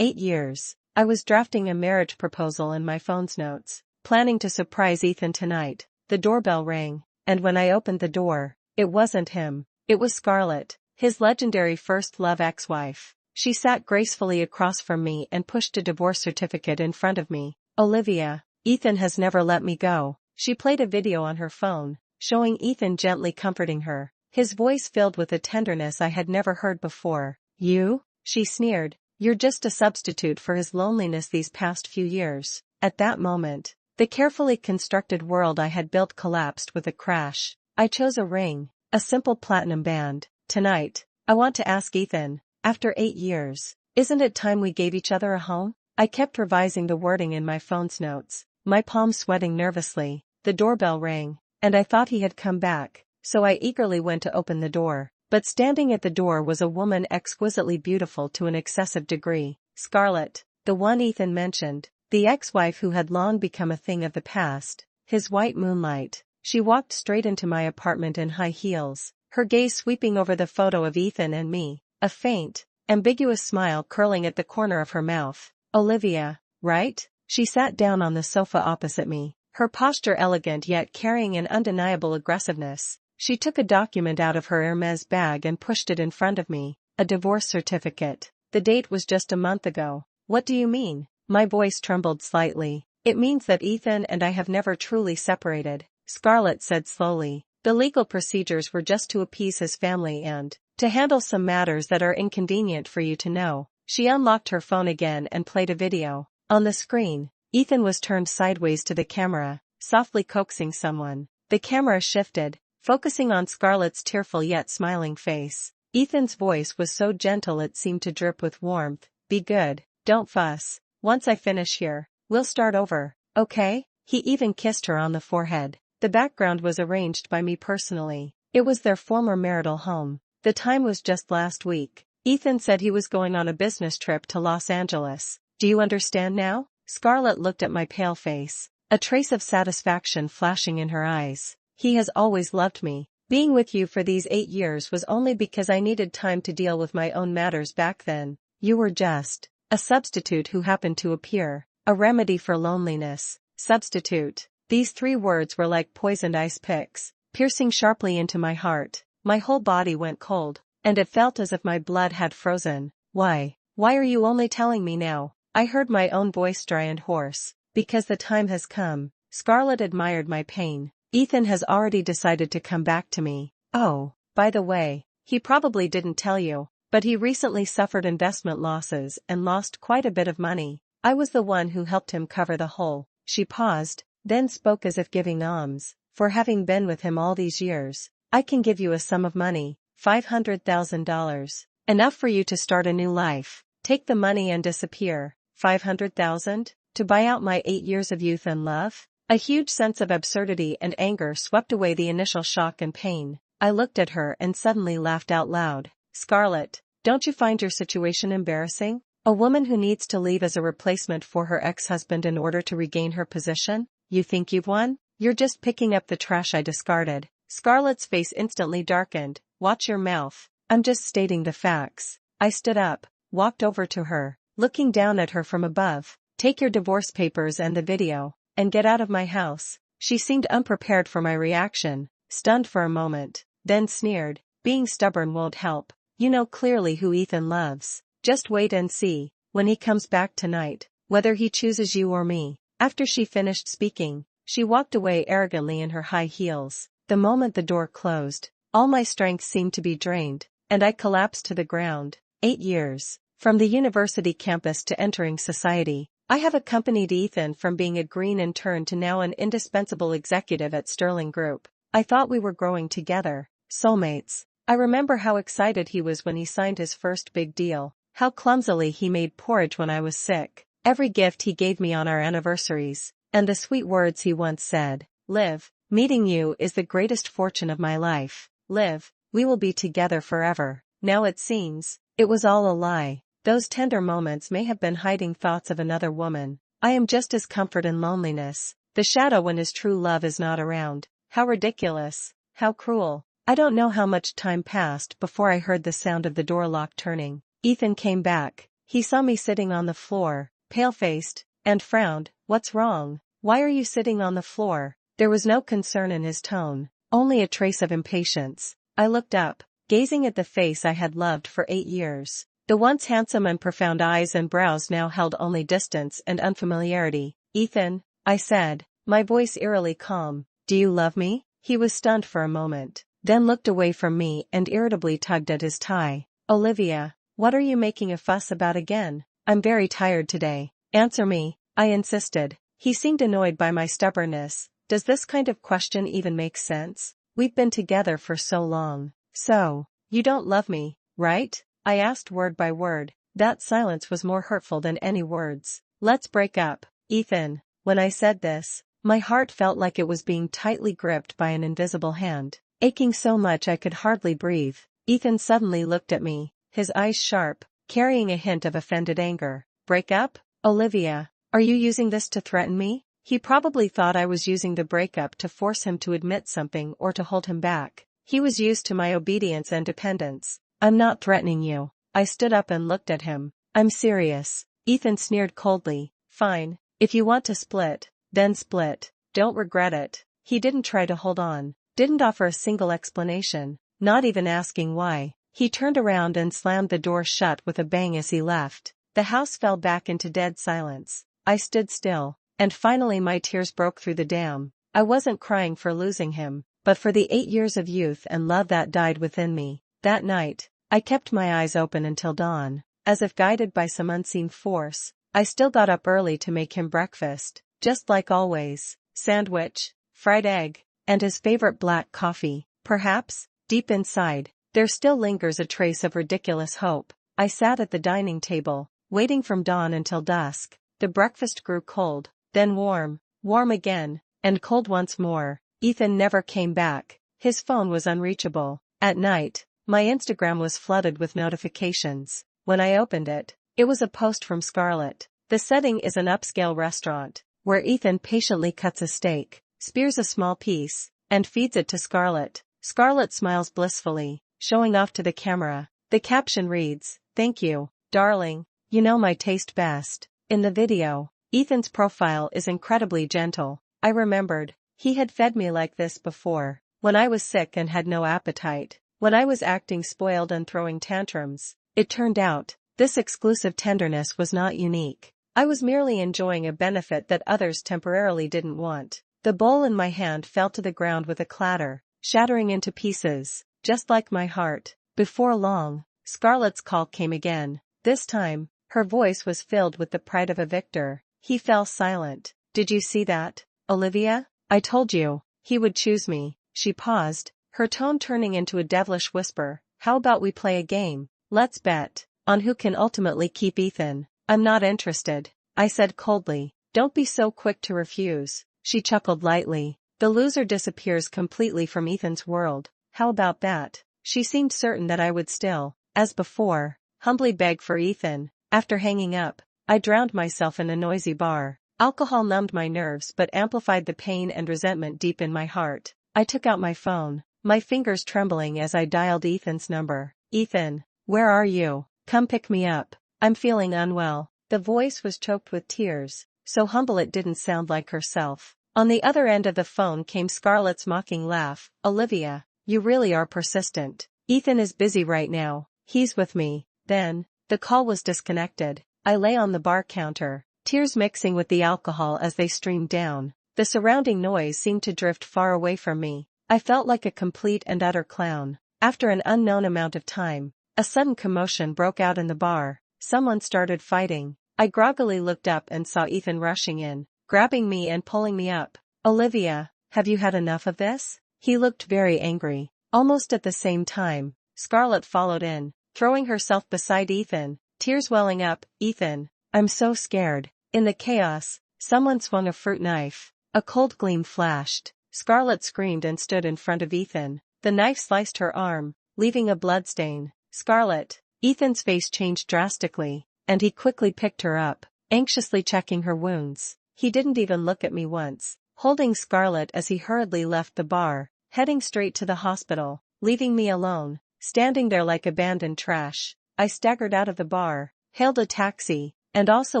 8 years. I was drafting a marriage proposal in my phone's notes, planning to surprise Ethan tonight. The doorbell rang, and when I opened the door, it wasn't him. It was Scarlett, his legendary first love ex-wife. She sat gracefully across from me and pushed a divorce certificate in front of me. Olivia, Ethan has never let me go. She played a video on her phone, showing Ethan gently comforting her, his voice filled with a tenderness I had never heard before. You? She sneered. You're just a substitute for his loneliness these past few years. At that moment, the carefully constructed world I had built collapsed with a crash. I chose a ring, a simple platinum band. Tonight, I want to ask Ethan, after 8 years, isn't it time we gave each other a home? I kept revising the wording in my phone's notes, my palms sweating nervously. The doorbell rang, and I thought he had come back, so I eagerly went to open the door. But standing at the door was a woman exquisitely beautiful to an excessive degree. Scarlett, the one Ethan mentioned, the ex-wife who had long become a thing of the past, his white moonlight. She walked straight into my apartment in high heels, her gaze sweeping over the photo of Ethan and me, a faint, ambiguous smile curling at the corner of her mouth. Olivia, right? She sat down on the sofa opposite me, her posture elegant yet carrying an undeniable aggressiveness. She took a document out of her Hermes bag and pushed it in front of me, a divorce certificate. The date was just a month ago. What do you mean? My voice trembled slightly. It means that Ethan and I have never truly separated, Scarlett said slowly. The legal procedures were just to appease his family and to handle some matters that are inconvenient for you to know. She unlocked her phone again and played a video. On the screen, Ethan was turned sideways to the camera, softly coaxing someone. The camera shifted, focusing on Scarlett's tearful yet smiling face. Ethan's voice was so gentle it seemed to drip with warmth. Be good, don't fuss. Once I finish here, we'll start over, okay? He even kissed her on the forehead. The background was arranged by me personally. It was their former marital home. The time was just last week. Ethan said he was going on a business trip to Los Angeles. Do you understand now? Scarlett looked at my pale face, a trace of satisfaction flashing in her eyes. He has always loved me. Being with you for these 8 years was only because I needed time to deal with my own matters back then. You were just a substitute who happened to appear, a remedy for loneliness. Substitute. These 3 words were like poisoned ice picks, piercing sharply into my heart. My whole body went cold, and it felt as if my blood had frozen. Why are you only telling me now? I heard my own voice dry and hoarse. Because the time has come. Scarlett admired my pain. Ethan has already decided to come back to me. Oh, by the way, he probably didn't tell you, but he recently suffered investment losses and lost quite a bit of money. I was the one who helped him cover the hole. She paused, then spoke as if giving alms. For having been with him all these years, I can give you a sum of money, $500,000. Enough for you to start a new life. Take the money and disappear. 500,000? To buy out my 8 years of youth and love? A huge sense of absurdity and anger swept away the initial shock and pain. I looked at her and suddenly laughed out loud. Scarlett, don't you find your situation embarrassing? A woman who needs to leave as a replacement for her ex-husband in order to regain her position? You think you've won? You're just picking up the trash I discarded. Scarlett's face instantly darkened. Watch your mouth. I'm just stating the facts. I stood up, walked over to her, looking down at her from above. Take your divorce papers and the video, and get out of my house. She seemed unprepared for my reaction, stunned for a moment, then sneered. Being stubborn won't help. You know clearly who Ethan loves. Just wait and see, when he comes back tonight, whether he chooses you or me. After she finished speaking, she walked away arrogantly in her high heels. The moment the door closed, all my strength seemed to be drained, and I collapsed to the ground. 8 years. From the university campus to entering society, I have accompanied Ethan from being a green intern to now an indispensable executive at Sterling Group. I thought we were growing together, soulmates. I remember how excited he was when he signed his first big deal, how clumsily he made porridge when I was sick, every gift he gave me on our anniversaries, and the sweet words he once said. Liv, meeting you is the greatest fortune of my life. Liv, we will be together forever. Now it seems, it was all a lie. Those tender moments may have been hiding thoughts of another woman. I am just as comfort in loneliness, the shadow when his true love is not around. How ridiculous, how cruel. I don't know how much time passed before I heard the sound of the door lock turning. Ethan came back, He saw me sitting on the floor, pale-faced, and frowned. "What's wrong? Why are you sitting on the floor?" There was no concern in his tone, only a trace of impatience. I looked up, gazing at the face I had loved for 8 years. The once handsome and profound eyes and brows now held only distance and unfamiliarity. "Ethan," I said, my voice eerily calm, "do you love me?" He was stunned for a moment, then looked away from me and irritably tugged at his tie. "Olivia, what are you making a fuss about again? I'm very tired today. Answer me," I insisted. He seemed annoyed by my stubbornness. "Does this kind of question even make sense? We've been together for so long. So, you don't love me, right?" I asked word by word. That silence was more hurtful than any words. "Let's break up, Ethan." When I said this, my heart felt like it was being tightly gripped by an invisible hand, aching so much I could hardly breathe. Ethan suddenly looked at me, his eyes sharp, carrying a hint of offended anger. "Break up? Olivia, are you using this to threaten me?" He probably thought I was using the breakup to force him to admit something or to hold him back. He was used to my obedience and dependence. "I'm not threatening you." I stood up and looked at him. "I'm serious." Ethan sneered coldly. "Fine. If you want to split, then split. Don't regret it." He didn't try to hold on, didn't offer a single explanation, not even asking why. He turned around and slammed the door shut with a bang as he left. The house fell back into dead silence. I stood still, and finally my tears broke through the dam. I wasn't crying for losing him, but for the 8 years of youth and love that died within me. That night, I kept my eyes open until dawn. As if guided by some unseen force, I still got up early to make him breakfast, just like always. Sandwich, fried egg, and his favorite black coffee. Perhaps, deep inside, there still lingers a trace of ridiculous hope. I sat at the dining table, waiting from dawn until dusk. The breakfast grew cold, then warm, warm again, and cold once more. Ethan never came back. His phone was unreachable. At night, my Instagram was flooded with notifications. When I opened it, it was a post from Scarlett. The setting is an upscale restaurant, where Ethan patiently cuts a steak, spears a small piece, and feeds it to Scarlett. Scarlett smiles blissfully, showing off to the camera. The caption reads, "Thank you, darling. You know my taste best." In the video, Ethan's profile is incredibly gentle. I remembered, he had fed me like this before, when I was sick and had no appetite, when I was acting spoiled and throwing tantrums. It turned out, this exclusive tenderness was not unique. I was merely enjoying a benefit that others temporarily didn't want. The bowl in my hand fell to the ground with a clatter, shattering into pieces, just like my heart. Before long, Scarlett's call came again. This time, her voice was filled with the pride of a victor. He fell silent. "Did you see that, Olivia? I told you, he would choose me." She paused, her tone turning into a devilish whisper. "How about we play a game? Let's bet on who can ultimately keep Ethan." "I'm not interested," I said coldly. "Don't be so quick to refuse." She chuckled lightly. "The loser disappears completely from Ethan's world. How about that?" She seemed certain that I would still, as before, humbly beg for Ethan. After hanging up, I drowned myself in a noisy bar. Alcohol numbed my nerves but amplified the pain and resentment deep in my heart. I took out my phone, my fingers trembling as I dialed Ethan's number. "Ethan, where are you? Come pick me up. I'm feeling unwell." The voice was choked with tears, so humble it didn't sound like herself. On the other end of the phone came Scarlett's mocking laugh. "Olivia, you really are persistent. Ethan is busy right now. He's with me." Then, the call was disconnected. I lay on the bar counter, tears mixing with the alcohol as they streamed down. The surrounding noise seemed to drift far away from me. I felt like a complete and utter clown. After an unknown amount of time, a sudden commotion broke out in the bar. Someone started fighting. I groggily looked up and saw Ethan rushing in, grabbing me and pulling me up. "Olivia, have you had enough of this?" He looked very angry. Almost at the same time, Scarlett followed in, throwing herself beside Ethan, tears welling up. "Ethan, I'm so scared." In the chaos, someone swung a fruit knife. A cold gleam flashed. Scarlett screamed and stood in front of Ethan. The knife sliced her arm, leaving a bloodstain. "Scarlett." Ethan's face changed drastically, and he quickly picked her up, anxiously checking her wounds. He didn't even look at me once, holding Scarlett as he hurriedly left the bar, heading straight to the hospital, leaving me alone, standing there like abandoned trash. I staggered out of the bar, hailed a taxi, and also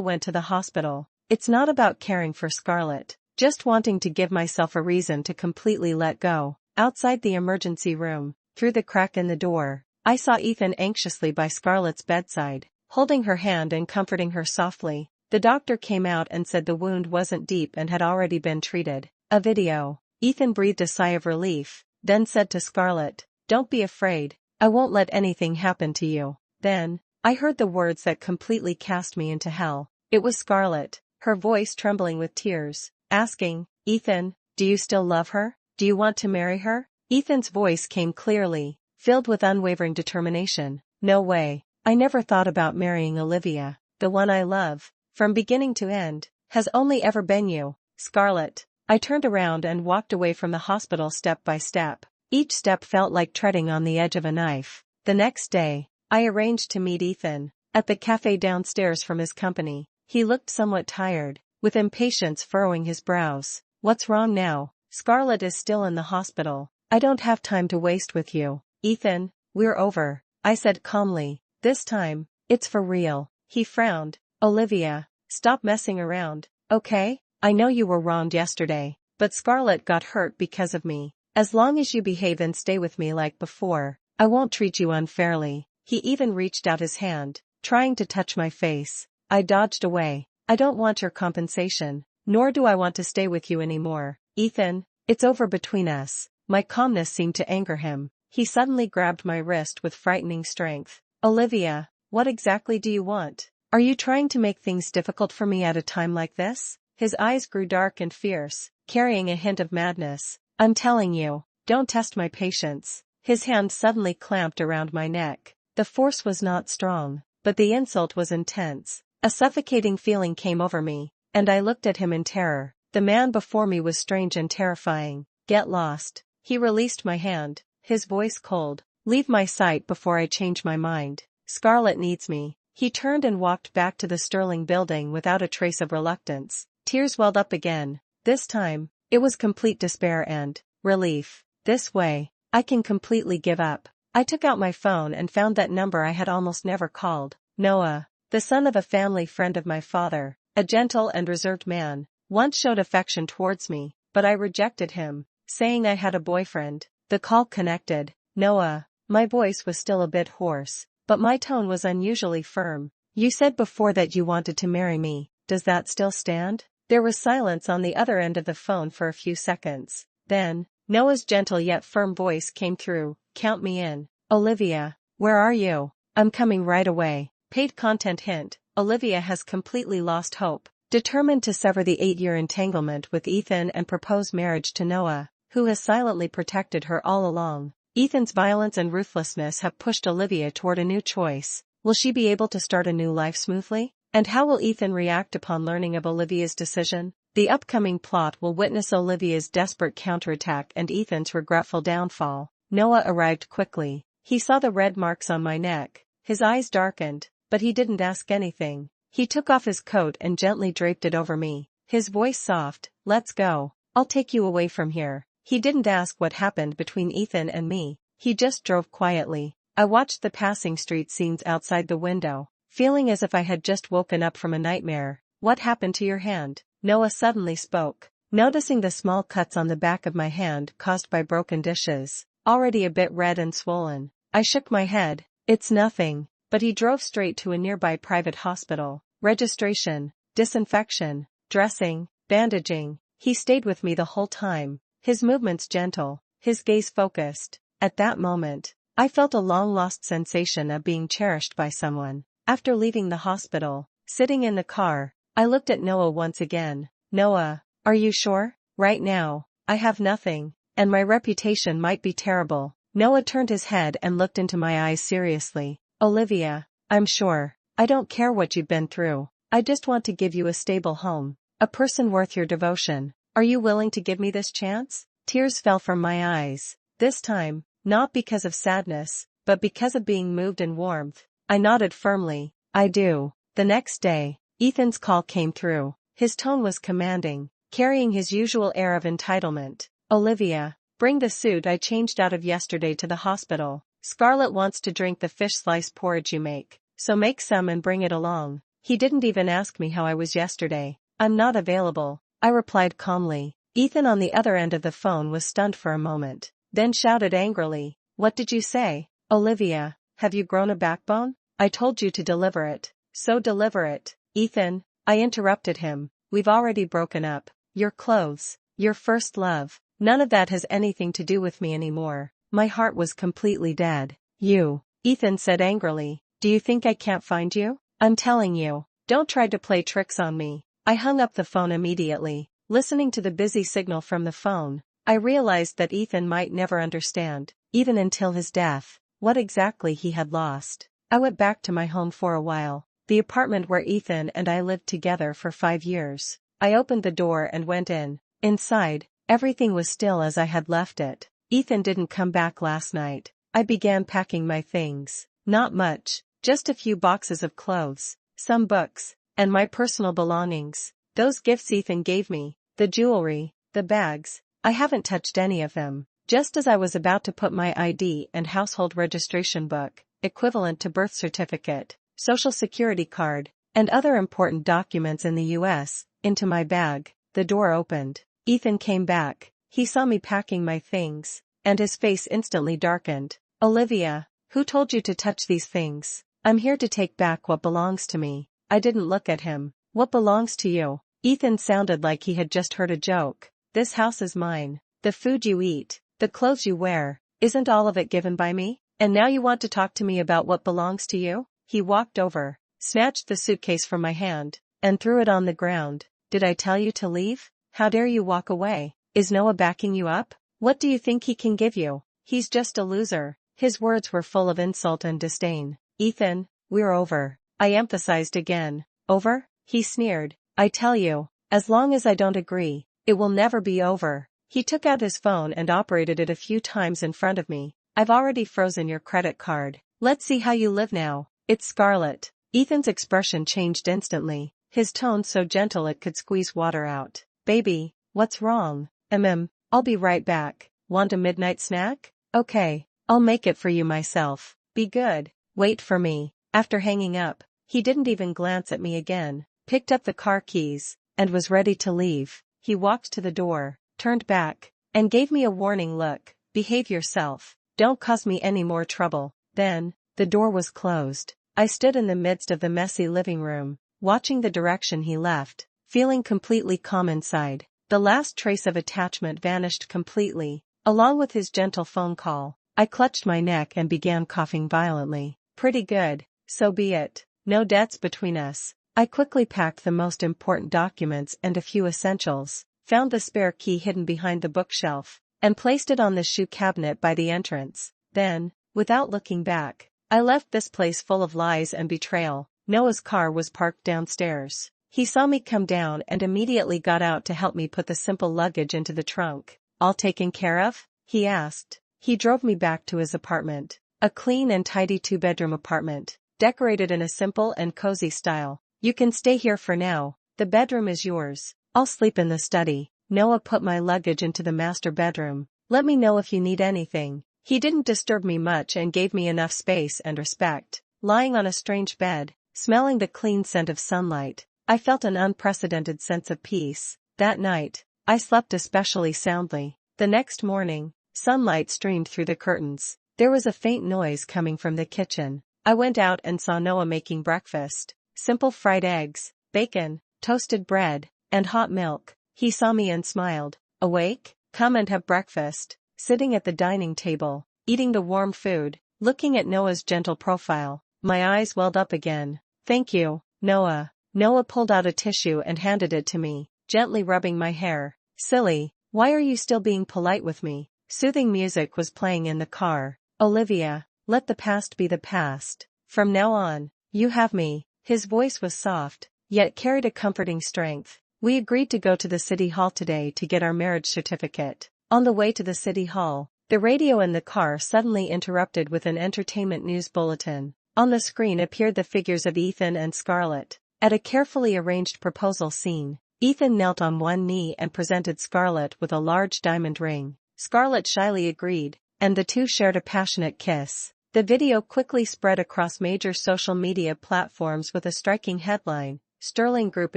went to the hospital. It's not about caring for Scarlett, just wanting to give myself a reason to completely let go. Outside the emergency room, through the crack in the door, I saw Ethan anxiously by Scarlett's bedside, holding her hand and comforting her softly. The doctor came out and said the wound wasn't deep and had already been treated. A video. Ethan breathed a sigh of relief, then said to Scarlett, "Don't be afraid, I won't let anything happen to you." Then, I heard the words that completely cast me into hell. It was Scarlett, her voice trembling with tears, asking, "Ethan, do you still love her? Do you want to marry her?" Ethan's voice came clearly, filled with unwavering determination. "No way. I never thought about marrying Olivia. The one I love, from beginning to end, has only ever been you, Scarlett." I turned around and walked away from the hospital step by step. Each step felt like treading on the edge of a knife. The next day, I arranged to meet Ethan at the cafe downstairs from his company. He looked somewhat tired, with impatience furrowing his brows. "What's wrong now?" "Scarlett is still in the hospital. I don't have time to waste with you, Ethan. We're over," I said calmly. "This time, it's for real." He frowned. "Olivia, stop messing around, okay? I know you were wronged yesterday, but Scarlett got hurt because of me. As long as you behave and stay with me like before, I won't treat you unfairly." He even reached out his hand, trying to touch my face. I dodged away. "I don't want your compensation, nor do I want to stay with you anymore, Ethan. It's over between us." My calmness seemed to anger him. He suddenly grabbed my wrist with frightening strength. "Olivia, what exactly do you want? Are you trying to make things difficult for me at a time like this?" His eyes grew dark and fierce, carrying a hint of madness. "I'm telling you, don't test my patience." His hand suddenly clamped around my neck. The force was not strong, but the insult was intense. A suffocating feeling came over me, and I looked at him in terror. The man before me was strange and terrifying. "Get lost." He released my hand, his voice cold. "Leave my sight before I change my mind. Scarlett needs me." He turned and walked back to the Sterling building without a trace of reluctance. Tears welled up again. This time, it was complete despair and relief. This way, I can completely give up. I took out my phone and found that number I had almost never called. Noah, the son of a family friend of my father, a gentle and reserved man, once showed affection towards me, but I rejected him, saying I had a boyfriend. The call connected. "Noah." My voice was still a bit hoarse, but my tone was unusually firm. "You said before that you wanted to marry me. Does that still stand?" There was silence on the other end of the phone for a few seconds. Then, Noah's gentle yet firm voice came through. "Count me in." "Olivia, where are you?" "I'm coming right away." Paid content hint. Olivia has completely lost hope, determined to sever the 8-year entanglement with Ethan and propose marriage to Noah, who has silently protected her all along. Ethan's violence and ruthlessness have pushed Olivia toward a new choice. Will she be able to start a new life smoothly? And how will Ethan react upon learning of Olivia's decision? The upcoming plot will witness Olivia's desperate counterattack and Ethan's regretful downfall. Noah arrived quickly. He saw the red marks on my neck. His eyes darkened, but he didn't ask anything. He took off his coat and gently draped it over me. His voice soft. "Let's go. I'll take you away from here." He didn't ask what happened between Ethan and me. He just drove quietly. I watched the passing street scenes outside the window, feeling as if I had just woken up from a nightmare. "What happened to your hand?" Noah suddenly spoke, noticing the small cuts on the back of my hand caused by broken dishes, already a bit red and swollen. I shook my head. "It's nothing," but he drove straight to a nearby private hospital. Registration, disinfection, dressing, bandaging. He stayed with me the whole time, his movements gentle, his gaze focused. At that moment, I felt a long-lost sensation of being cherished by someone. After leaving the hospital, sitting in the car, I looked at Noah once again. "Noah, are you sure? Right now, I have nothing, and my reputation might be terrible." Noah turned his head and looked into my eyes seriously. "Olivia, I'm sure. I don't care what you've been through. I just want to give you a stable home, a person worth your devotion. Are you willing to give me this chance?" Tears fell from my eyes. This time, not because of sadness, but because of being moved and warmth. I nodded firmly. "I do." The next day, Ethan's call came through. His tone was commanding, carrying his usual air of entitlement. "Olivia, bring the suit I changed out of yesterday to the hospital. Scarlett wants to drink the fish slice porridge you make." so make some and bring it along. He didn't even ask me how I was yesterday. I'm not available, I replied calmly. Ethan on the other end of the phone was stunned for a moment, then shouted angrily, "What did you say? Olivia, have you grown a backbone? I told you to deliver it, so deliver it." "Ethan," I interrupted him, "we've already broken up. Your clothes, your first love, none of that has anything to do with me anymore." My heart was completely dead. "You," Ethan said angrily, "do you think I can't find you? I'm telling you, don't try to play tricks on me." I hung up the phone immediately. Listening to the busy signal from the phone, I realized that Ethan might never understand, even until his death, what exactly he had lost. I went back to my home for a while, the apartment where Ethan and I lived together for 5 years. I opened the door and went in. Inside, everything was still as I had left it. Ethan didn't come back last night. I began packing my things. Not much, just a few boxes of clothes, some books, and my personal belongings. Those gifts Ethan gave me, the jewelry, the bags, I haven't touched any of them. Just as I was about to put my ID and household registration book, equivalent to birth certificate, social security card, and other important documents in the US, into my bag, the door opened. Ethan came back. He saw me packing my things, and his face instantly darkened. "Olivia, who told you to touch these things? I'm here to take back what belongs to me." I didn't look at him. "What belongs to you?" Ethan sounded like he had just heard a joke. "This house is mine. The food you eat, the clothes you wear, isn't all of it given by me? And now you want to talk to me about what belongs to you?" He walked over, snatched the suitcase from my hand, and threw it on the ground. "Did I tell you to leave? How dare you walk away? Is Noah backing you up? What do you think he can give you? He's just a loser." His words were full of insult and disdain. "Ethan, we're over," I emphasized again. "Over?" he sneered. "I tell you, as long as I don't agree, it will never be over." He took out his phone and operated it a few times in front of me. "I've already frozen your credit card. Let's see how you live now." "It's Scarlett." Ethan's expression changed instantly, his tone so gentle it could squeeze water out. "Baby, what's wrong?" I'll be right back. Want a midnight snack?" "Okay, I'll make it for you myself." "Be good. Wait for me." After hanging up, he didn't even glance at me again, picked up the car keys, and was ready to leave. He walked to the door, turned back, and gave me a warning look. "Behave yourself. Don't cause me any more trouble." Then, the door was closed. I stood in the midst of the messy living room, watching the direction he left, feeling completely calm inside. The last trace of attachment vanished completely, along with his gentle phone call. I clutched my neck and began coughing violently. "Pretty good, so be it. No debts between us." I quickly packed the most important documents and a few essentials, found the spare key hidden behind the bookshelf, and placed it on the shoe cabinet by the entrance. Then, without looking back, I left this place full of lies and betrayal. Noah's car was parked downstairs. He saw me come down and immediately got out to help me put the simple luggage into the trunk. "All taken care of?" he asked. He drove me back to his apartment, a clean and tidy 2-bedroom apartment, decorated in a simple and cozy style. "You can stay here for now. The bedroom is yours. I'll sleep in the study." Noah put my luggage into the master bedroom. "Let me know if you need anything." He didn't disturb me much and gave me enough space and respect. Lying on a strange bed, smelling the clean scent of sunlight, I felt an unprecedented sense of peace. That night, I slept especially soundly. The next morning, sunlight streamed through the curtains. There was a faint noise coming from the kitchen. I went out and saw Noah making breakfast. Simple fried eggs, bacon, toasted bread, and hot milk. He saw me and smiled. "Awake? Come and have breakfast." Sitting at the dining table, eating the warm food, looking at Noah's gentle profile, my eyes welled up again. "Thank you, Noah." Noah pulled out a tissue and handed it to me, gently rubbing my hair. "Silly, why are you still being polite with me?" Soothing music was playing in the car. "Olivia, let the past be the past. From now on, you have me." His voice was soft, yet carried a comforting strength. "We agreed to go to the city hall today to get our marriage certificate." On the way to the city hall, the radio in the car suddenly interrupted with an entertainment news bulletin. On the screen appeared the figures of Ethan and Scarlett. At a carefully arranged proposal scene, Ethan knelt on one knee and presented Scarlett with a large diamond ring. Scarlett shyly agreed, and the two shared a passionate kiss. The video quickly spread across major social media platforms with a striking headline: Sterling Group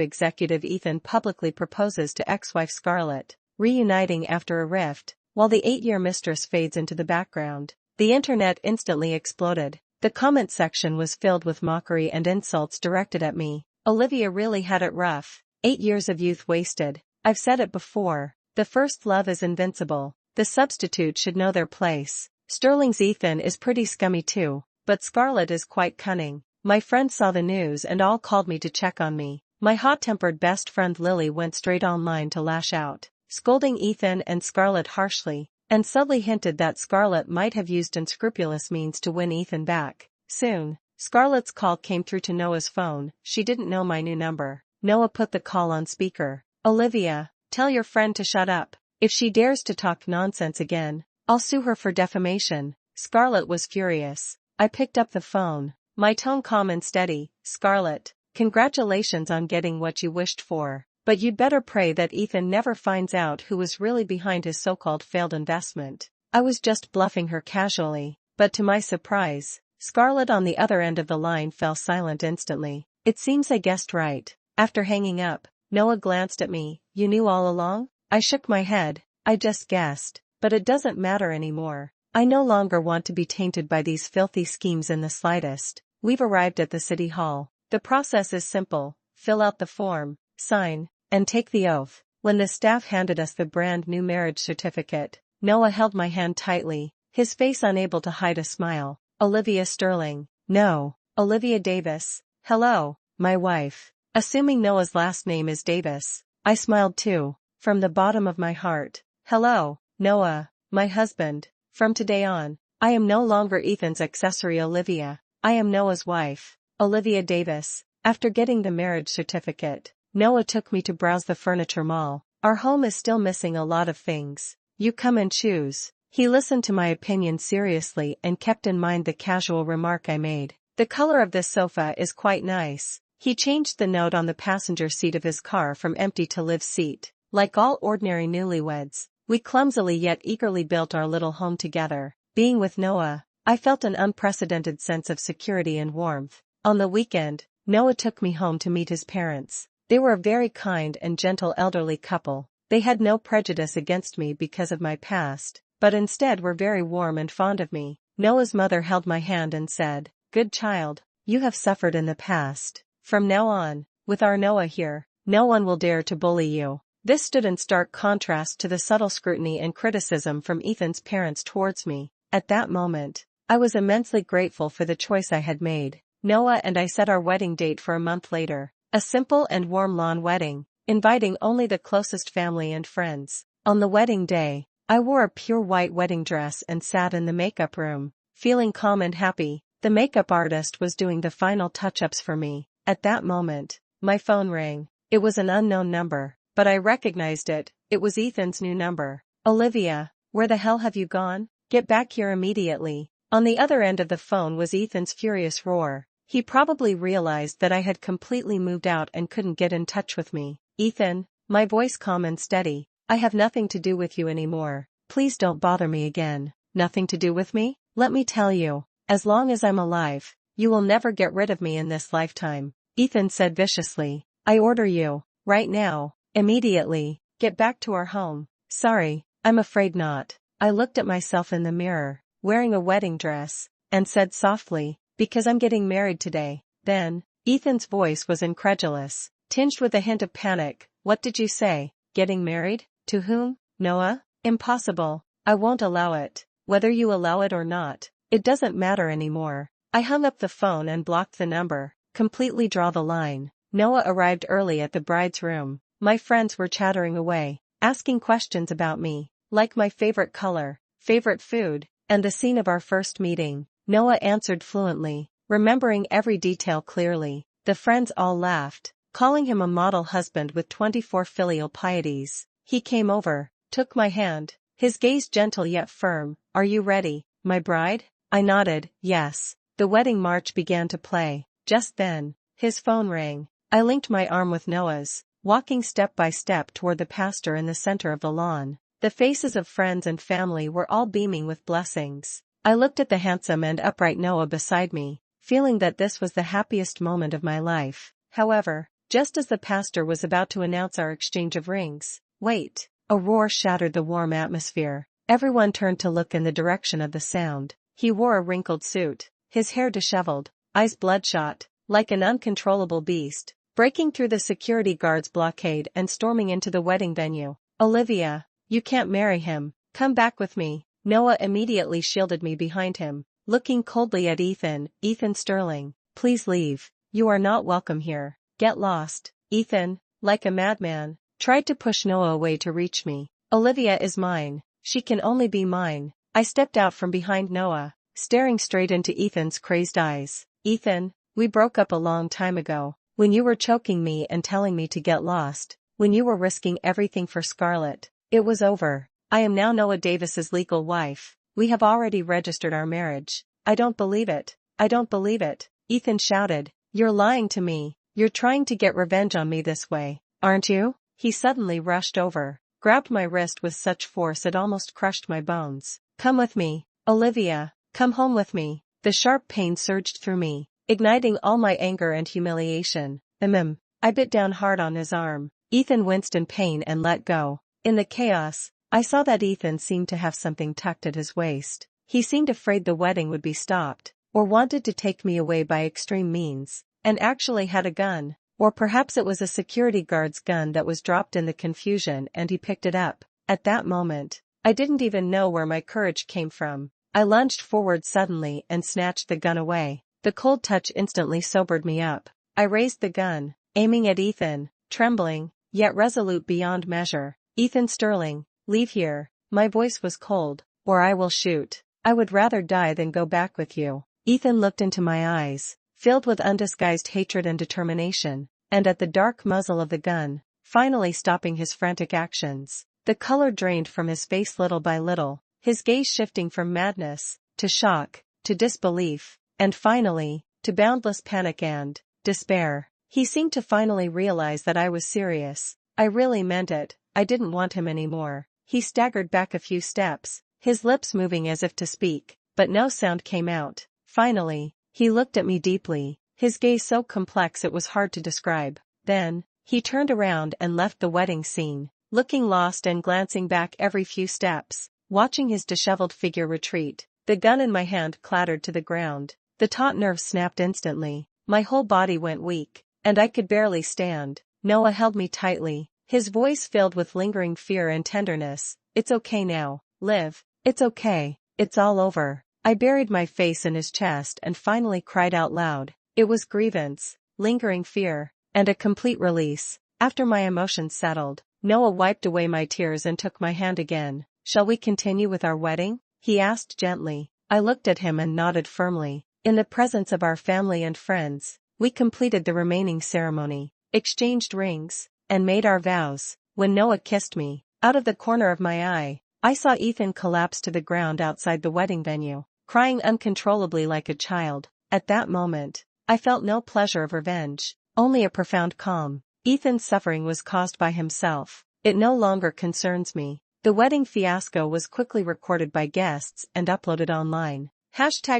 executive Ethan publicly proposes to ex-wife Scarlett, reuniting after a rift, while the 8-year mistress fades into the background. The internet instantly exploded. The comment section was filled with mockery and insults directed at me. Olivia really had it rough. 8 years of youth wasted. I've said it before. The first love is invincible. The substitute should know their place. Sterling's Ethan is pretty scummy too, but Scarlett is quite cunning. My friends saw the news and all called me to check on me. My hot-tempered best friend Lily went straight online to lash out, scolding Ethan and Scarlett harshly, and subtly hinted that Scarlett might have used unscrupulous means to win Ethan back. Soon, Scarlett's call came through to Noah's phone. She didn't know my new number. Noah put the call on speaker. "Olivia, tell your friend to shut up. If she dares to talk nonsense again, I'll sue her for defamation." Scarlett was furious. I picked up the phone, my tone calm and steady. "Scarlett, congratulations on getting what you wished for. But you'd better pray that Ethan never finds out who was really behind his so-called failed investment." I was just bluffing her casually, but to my surprise, Scarlett on the other end of the line fell silent instantly. It seems I guessed right. After hanging up, Noah glanced at me. "You knew all along?" I shook my head. "I just guessed. But it doesn't matter anymore. I no longer want to be tainted by these filthy schemes in the slightest." We've arrived at the city hall. The process is simple. Fill out the form, sign, and take the oath. When the staff handed us the brand new marriage certificate, Noah held my hand tightly, his face unable to hide a smile. "Olivia Sterling." "No, Olivia Davis." "Hello, my wife." Assuming Noah's last name is Davis, I smiled too, from the bottom of my heart. "Hello, Noah, my husband. From today on, I am no longer Ethan's accessory Olivia. I am Noah's wife, Olivia Davis." After getting the marriage certificate, Noah took me to browse the furniture mall. "Our home is still missing a lot of things. You come and choose." He listened to my opinion seriously and kept in mind the casual remark I made. "The color of this sofa is quite nice." He changed the note on the passenger seat of his car from empty to live seat. Like all ordinary newlyweds, we clumsily yet eagerly built our little home together. Being with Noah, I felt an unprecedented sense of security and warmth. On the weekend, Noah took me home to meet his parents. They were a very kind and gentle elderly couple. They had no prejudice against me because of my past, but instead were very warm and fond of me. Noah's mother held my hand and said, "Good child, you have suffered in the past. From now on, with our Noah here, no one will dare to bully you." This stood in stark contrast to the subtle scrutiny and criticism from Ethan's parents towards me. At that moment, I was immensely grateful for the choice I had made. Noah and I set our wedding date for a month later. A simple and warm lawn wedding, inviting only the closest family and friends. On the wedding day, I wore a pure white wedding dress and sat in the makeup room, feeling calm and happy. The makeup artist was doing the final touch-ups for me. At that moment, my phone rang. It was an unknown number, but I recognized it. It was Ethan's new number. "Olivia, where the hell have you gone? Get back here immediately." On the other end of the phone was Ethan's furious roar. He probably realized that I had completely moved out and couldn't get in touch with me. "Ethan," my voice calm and steady, "I have nothing to do with you anymore. Please don't bother me again." "Nothing to do with me?" "Let me tell you, as long as I'm alive, you will never get rid of me in this lifetime," Ethan said viciously. "I order you, right now, immediately, get back to our home." "Sorry, I'm afraid not." I looked at myself in the mirror, wearing a wedding dress, and said softly, "Because I'm getting married today." Then, Ethan's voice was incredulous, tinged with a hint of panic. "What did you say? Getting married? To whom? Noah? Impossible. I won't allow it. Whether you allow it or not, it doesn't matter anymore." I hung up the phone and blocked the number. Completely draw the line. Noah arrived early at the bride's room. My friends were chattering away, asking questions about me, like my favorite color, favorite food, and the scene of our first meeting. Noah answered fluently, remembering every detail clearly. The friends all laughed, calling him a model husband with 24 filial pieties. He came over, took my hand, his gaze gentle yet firm. "Are you ready, my bride?" I nodded, yes. The wedding march began to play. Just then, his phone rang. I linked my arm with Noah's, walking step by step toward the pastor in the center of the lawn. The faces of friends and family were all beaming with blessings. I looked at the handsome and upright Noah beside me, feeling that this was the happiest moment of my life. However, just as the pastor was about to announce our exchange of rings, wait! A roar shattered the warm atmosphere. Everyone turned to look in the direction of the sound. He wore a wrinkled suit, his hair disheveled, eyes bloodshot, like an uncontrollable beast, breaking through the security guard's blockade and storming into the wedding venue. Olivia, you can't marry him. Come back with me. Noah immediately shielded me behind him, looking coldly at Ethan. Ethan Sterling, please leave. You are not welcome here. Get lost. Ethan, like a madman, tried to push Noah away to reach me. Olivia is mine. She can only be mine. I stepped out from behind Noah, staring straight into Ethan's crazed eyes. Ethan, we broke up a long time ago, when you were choking me and telling me to get lost, when you were risking everything for Scarlett. It was over. I am now Noah Davis's legal wife. We have already registered our marriage. I don't believe it. I don't believe it. Ethan shouted. You're lying to me. You're trying to get revenge on me this way, aren't you? He suddenly rushed over, grabbed my wrist with such force it almost crushed my bones. Come with me, Olivia. Come home with me. The sharp pain surged through me, igniting all my anger and humiliation. I bit down hard on his arm. Ethan winced in pain and let go. In the chaos, I saw that Ethan seemed to have something tucked at his waist. He seemed afraid the wedding would be stopped, or wanted to take me away by extreme means, and actually had a gun. Or perhaps it was a security guard's gun that was dropped in the confusion and he picked it up. At that moment, I didn't even know where my courage came from. I lunged forward suddenly and snatched the gun away. The cold touch instantly sobered me up. I raised the gun, aiming at Ethan, trembling, yet resolute beyond measure. Ethan Sterling, leave here. My voice was cold. Or I will shoot. I would rather die than go back with you. Ethan looked into my eyes, filled with undisguised hatred and determination, and at the dark muzzle of the gun, finally stopping his frantic actions. The color drained from his face little by little, his gaze shifting from madness, to shock, to disbelief, and finally, to boundless panic and despair. He seemed to finally realize that I was serious. I really meant it. I didn't want him anymore. He staggered back a few steps, his lips moving as if to speak, but no sound came out. Finally, he looked at me deeply, his gaze so complex it was hard to describe. Then, he turned around and left the wedding scene, looking lost and glancing back every few steps, watching his disheveled figure retreat. The gun in my hand clattered to the ground. The taut nerve snapped instantly. My whole body went weak, and I could barely stand. Noah held me tightly, his voice filled with lingering fear and tenderness. It's okay now, Liv. It's okay. It's all over. I buried my face in his chest and finally cried out loud. It was grievance, lingering fear, and a complete release. After my emotions settled, Noah wiped away my tears and took my hand again. Shall we continue with our wedding? He asked gently. I looked at him and nodded firmly. In the presence of our family and friends, we completed the remaining ceremony, exchanged rings, and made our vows. When Noah kissed me, out of the corner of my eye, I saw Ethan collapse to the ground outside the wedding venue, crying uncontrollably like a child. At that moment, I felt no pleasure of revenge, only a profound calm. Ethan's suffering was caused by himself. It no longer concerns me. The wedding fiasco was quickly recorded by guests and uploaded online.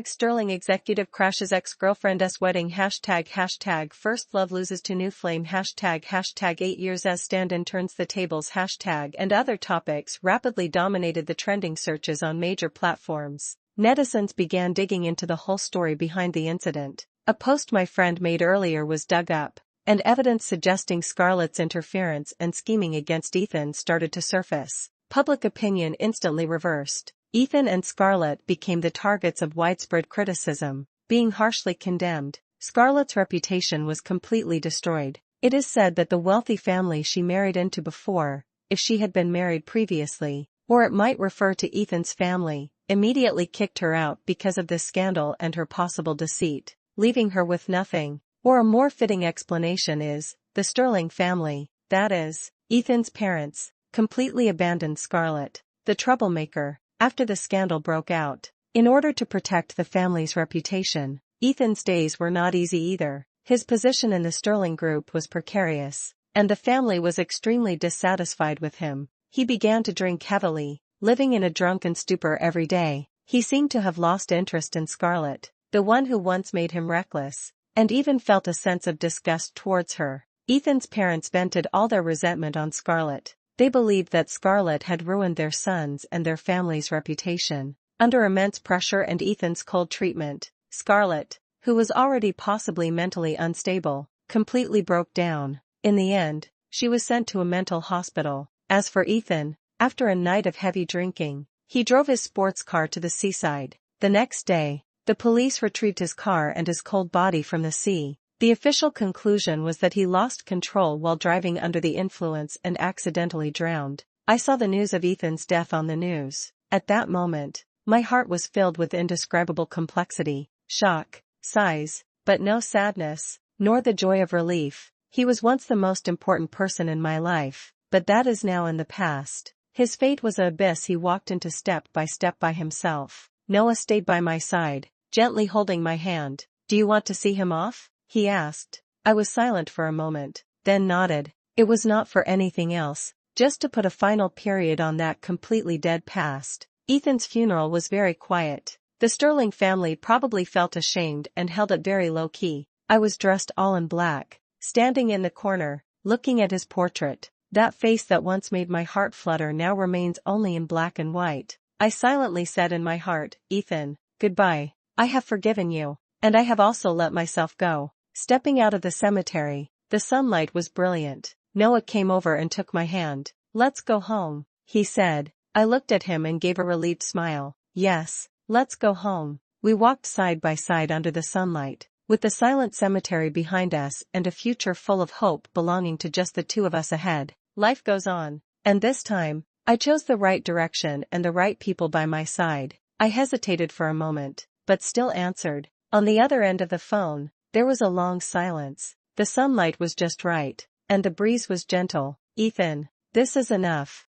#Sterling executive crashes ex-girlfriend's wedding ## first love loses to new flame #8 years as stand-in turns the tables and other topics rapidly dominated the trending searches on major platforms. Netizens began digging into the whole story behind the incident. A post my friend made earlier was dug up, and evidence suggesting Scarlett's interference and scheming against Ethan started to surface. Public opinion instantly reversed. Ethan and Scarlett became the targets of widespread criticism, being harshly condemned. Scarlett's reputation was completely destroyed. It is said that the wealthy family she married into before, if she had been married previously, or it might refer to Ethan's family, immediately kicked her out because of this scandal and her possible deceit, leaving her with nothing. Or a more fitting explanation is, the Sterling family, that is, Ethan's parents, completely abandoned Scarlett, the troublemaker, after the scandal broke out. In order to protect the family's reputation, Ethan's days were not easy either. His position in the Sterling group was precarious, and the family was extremely dissatisfied with him. He began to drink heavily, living in a drunken stupor every day. He seemed to have lost interest in Scarlett, the one who once made him reckless, and even felt a sense of disgust towards her. Ethan's parents vented all their resentment on Scarlett. They believed that Scarlett had ruined their son's and their family's reputation. Under immense pressure and Ethan's cold treatment, Scarlett, who was already possibly mentally unstable, completely broke down. In the end, she was sent to a mental hospital. As for Ethan, after a night of heavy drinking, he drove his sports car to the seaside. The next day, the police retrieved his car and his cold body from the sea. The official conclusion was that he lost control while driving under the influence and accidentally drowned. I saw the news of Ethan's death on the news. At that moment, my heart was filled with indescribable complexity, shock, sighs, but no sadness, nor the joy of relief. He was once the most important person in my life, but that is now in the past. His fate was an abyss he walked into step by himself. Noah stayed by my side, gently holding my hand. "Do you want to see him off?" he asked. I was silent for a moment, then nodded. It was not for anything else, just to put a final period on that completely dead past. Ethan's funeral was very quiet. The Sterling family probably felt ashamed and held it very low-key. I was dressed all in black, standing in the corner, looking at his portrait. That face that once made my heart flutter now remains only in black and white. I silently said in my heart, "Ethan, goodbye. I have forgiven you, and I have also let myself go." Stepping out of the cemetery, the sunlight was brilliant. Noah came over and took my hand. "Let's go home," he said. I looked at him and gave a relieved smile. "Yes, let's go home." We walked side by side under the sunlight, with the silent cemetery behind us and a future full of hope belonging to just the two of us ahead. Life goes on, and this time, I chose the right direction and the right people by my side. I hesitated for a moment, but still answered. On the other end of the phone, there was a long silence. The sunlight was just right, and the breeze was gentle. "Ethan, this is enough.